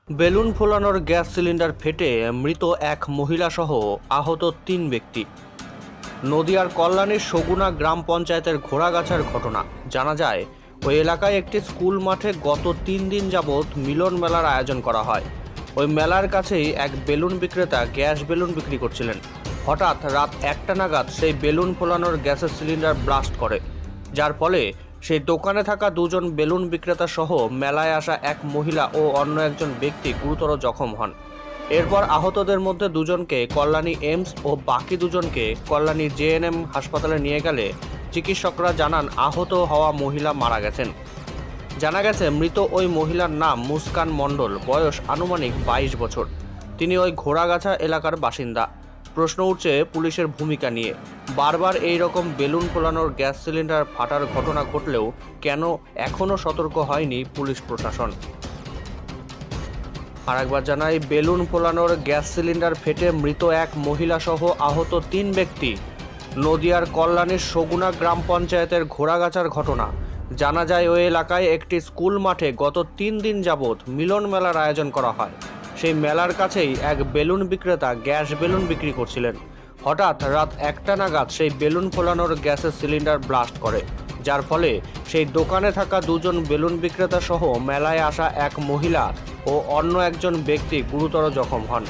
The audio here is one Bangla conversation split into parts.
বেলুন ফোলানোর গ্যাস সিলিন্ডার ফেটে মৃত এক মহিলাসহ আহত ৩ ব্যক্তি। নদিয়ার কল্যাণীর সগুনা গ্রাম পঞ্চায়েতের ঘোড়াগাছার ঘটনা। জানা যায়, ওই এলাকায় একটি স্কুল মাঠে গত ৩ দিন যাবৎ মিলন মেলার আয়োজন করা হয়। ওই মেলার কাছেই এক বেলুন বিক্রেতা গ্যাস বেলুন বিক্রি করছিলেন। হঠাৎ রাত ১টা নাগাদ সেই বেলুন ফোলানোর গ্যাসের সিলিন্ডার ব্লাস্ট করে, যার ফলে সেই দোকানে থাকা দুজন বেলুন বিক্রেতা সহ মেলায় আসা এক মহিলা ও অন্য একজন ব্যক্তি গুরুতর জখম হন। এরপর আহতদের মধ্যে দুজনকে কল্যাণী এইমস ও বাকি দুজনকে কল্যাণী জেএনএম হাসপাতালে নিয়ে গেলে চিকিৎসকরা জানান আহত হওয়া মহিলা মারা গেছেন। জানা গেছে, মৃত ওই মহিলার নাম মুস্কান মণ্ডল, বয়স আনুমানিক ২২ বছর। তিনি ওই ঘোড়াগাছা এলাকার বাসিন্দা। প্রশ্ন উঠছে পুলিশের ভূমিকা নিয়ে। বারবার এই রকম বেলুন ফোলানোর গ্যাস সিলিন্ডার ফাটার ঘটনা ঘটলেও কেন এখনও সতর্ক হয়নি পুলিশ প্রশাসন? আর একবার জানাই, বেলুন ফোলানোর গ্যাস সিলিন্ডার ফেটে মৃত এক মহিলা সহ আহত ৩ ব্যক্তি। নদিয়ার কল্যাণীর সগুনা গ্রাম পঞ্চায়েতের ঘোড়াগাছার ঘটনা। জানা যায়, ওই এলাকায় একটি স্কুল মাঠে গত ৩ দিন যাবৎ মিলন মেলার আয়োজন করা হয়। সেই মেলার কাছেই এক বেলুন বিক্রেতা গ্যাস বেলুন বিক্রি করছিলেন। হঠাৎ রাত ১টা নাগাদ সেই বেলুন ফোলানোর গ্যাসের সিলিন্ডার ব্লাস্ট করে, যার ফলে সেই দোকানে থাকা দুজন বেলুন বিক্রেতা সহ মেলায় আসা এক মহিলা ও অন্য একজন ব্যক্তি গুরুতর জখম হন।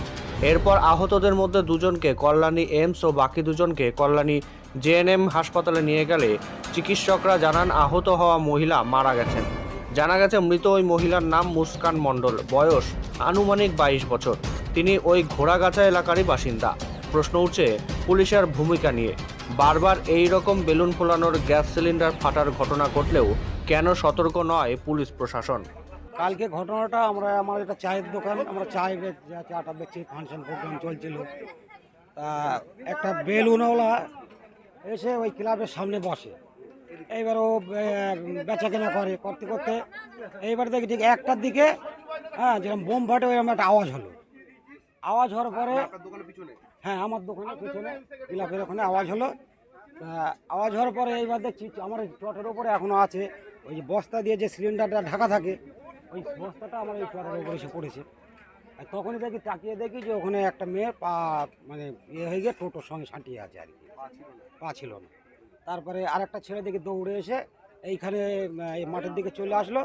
এরপর আহতদের মধ্যে দুজনকে কল্যাণী এইমস ও বাকি দুজনকে কল্যাণী জেএনএম হাসপাতালে নিয়ে গেলে চিকিৎসকরা জানান আহত হওয়া মহিলা মারা গেছেন। জানা গেছে, মৃত ওই মহিলার নাম মুস্কান মণ্ডল, বয়স আনুমানিক ২২ বছর। তিনি ওই ঘোড়াগাছা এলাকারই বাসিন্দা। প্রশ্ন উঠছে পুলিশের ভূমিকা নিয়ে। বারবার এই রকম বেলুন ফোলানোর গ্যাস সিলিন্ডার ফাটার ঘটনা ঘটলেও কেন সতর্ক নয় পুলিশ প্রশাসন? কালকে ঘটনাটা আমার একটা চায়ের দোকান, আমরা চাটা বেচি, ফাংশন প্রোগ্রাম চলছিল। তা একটা বেলুনওয়ালা এসে ওই ক্লাবের সামনে বসে। এইবার ও বেচা কেনা করতে করতে এইবার দেখি ঠিক ১টার দিকে, হ্যাঁ, যেরকম বোম ফাটে ওইরকম একটা আওয়াজ হলো। আওয়াজ হওয়ার পরে, হ্যাঁ, আমার দোকানের পিছনে ক্লাবের ওখানে আওয়াজ হলো। আওয়াজ হওয়ার পরে এইবার দেখছি আমার এই টটের ওপরে এখনও আছে ওই যে বস্তা দিয়ে যে সিলিন্ডারটা ঢাকা থাকে, ওই বস্তাটা আমার এই টটের ওপরে এসে পড়েছে। আর তখনই দেখি, তাকিয়ে দেখি যে ওখানে একটা মেয়ের পা মানে ইয়ে হয়ে গিয়ে টোটোর সঙ্গে সাঁটিয়ে আছে আর কি, পা ছিল না। তারপরে আরেকটা ছেলে দেখি দৌড়ে এসে এইখানে এই মাঠের দিকে চলে আসলো,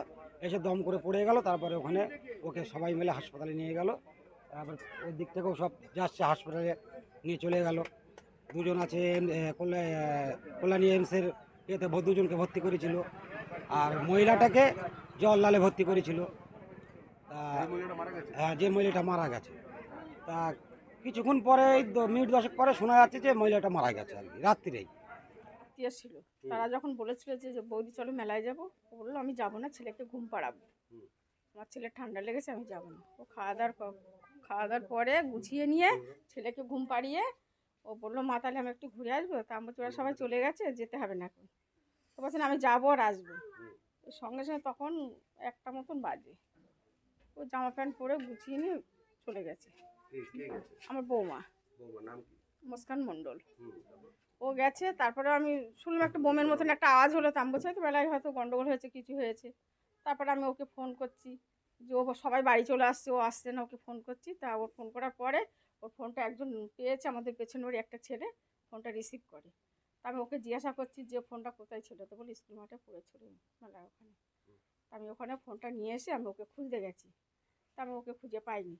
এসে দম করে পড়ে গেল। তারপরে ওখানে ওকে সবাই মিলে হাসপাতালে নিয়ে গেল। তারপর ওই দিক থেকেও সব যাচ্ছে, হাসপাতালে নিয়ে চলে গেল। দুজন আছে কল্যাণী এইমসের এতে, দুজনকে ভর্তি করেছিল। আর মহিলাটাকে জওহরলালে ভর্তি করেছিল। তা হ্যাঁ, যে মহিলাটা মারা গেছে, তা কিছুক্ষণ পরে মিনিট 10 পরে শোনা যাচ্ছে যে মহিলাটা মারা গেছে আর কি, রাত্রিরেই। আত্মীয় ছিল, তারা যখন বলেছিল যে বৌদি চলো মেলায় যাবো, ও বললো আমি যাবো না, ছেলেকে ঘুম পাড়াবো, আমার ছেলের ঠান্ডা লেগেছে, আমি যাবো না। ও খাওয়া দাওয়ার পরে গুছিয়ে নিয়ে ছেলেকে ঘুম পাড়িয়ে ও বললো মা তাহলে আমি একটু ঘুরে আসবো। তা আমি বলছি ওরা সবাই চলে গেছে, যেতে হবে না এখন। তো বলছেন আমি যাবো আর আসবো। ওর সঙ্গে সঙ্গে তখন 1টা মতন বাজে, ও জামা প্যান্ট পরে গুছিয়ে নিয়ে চলে গেছে। আমার বৌমা মুস্কান মণ্ডল, ও গেছে। তারপরে আমি শুনলাম একটা বোমের মতন একটা আওয়াজ হলো, তো আমি বলছি হয়তো বেলায় হয়তো গন্ডগোল হয়েছে, কিছু হয়েছে। তারপরে আমি ওকে ফোন করছি যে ও সবাই বাড়ি চলে আসছে, ও আসছে না, ওকে ফোন করছি। তা ওর ফোন করার পরে ওর ফোনটা একজন পেয়েছে, আমাদের পেছনে ওর একটা ছেলে ফোনটা রিসিভ করে। তা আমি ওকে জিজ্ঞাসা করছি যে ফোনটা কোথায় ছিল, তো বলে স্কুল মাঠে পড়েছিল মেলার ওখানে। তা আমি ওখানে ফোনটা নিয়ে এসে আমি ওকে খুঁজতে গেছি, তা আমি ওকে খুঁজে পাইনি।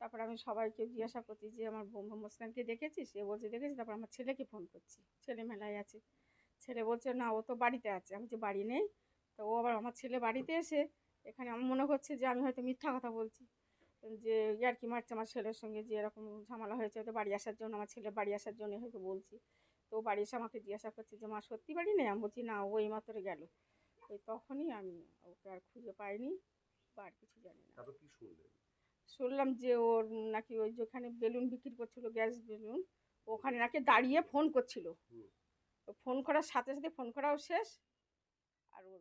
তারপর আমি সবাইকে জিজ্ঞাসা করছি যে আমার বন্ধু মুস্কানকে দেখেছিস, সে বলছে দেখেছি। তারপর আমার ছেলেকে ফোন করছি, ছেলে মেলায় আছে। ছেলে বলছে না, ও তো বাড়িতে আছে। আমি যে বাড়ি নেই। তো ও আবার আমার ছেলে বাড়িতে এসে এখানে আমার মনে হচ্ছে যে আমি হয়তো মিথ্যা কথা বলছি, যে ইয়ার্কি মারছে আমার ছেলের সঙ্গে, যে এরকম ঝামেলা হয়েছে হয়তো বাড়ি আসার জন্য, আমার ছেলে বাড়ি আসার জন্য হয়তো বলছি। তো ও বাড়ি এসে আমাকে জিজ্ঞাসা করছে যে মা সত্যি বাড়ি নেই? আমি বলছি না, ও এইমাত্র গেল। ওই তখনই আমি ওকে আর খুঁজে পাইনি বা আর কিছু জানি না। শুনলাম যে ওর নাকি ওই যেখানে বেলুন বিক্রি করছিল, গ্যাস বেলুন, ওখানে নাকি দাঁড়িয়ে ফোন করছিল। ফোন করার সাথে সাথে ফোন করাও শেষ, আর ওর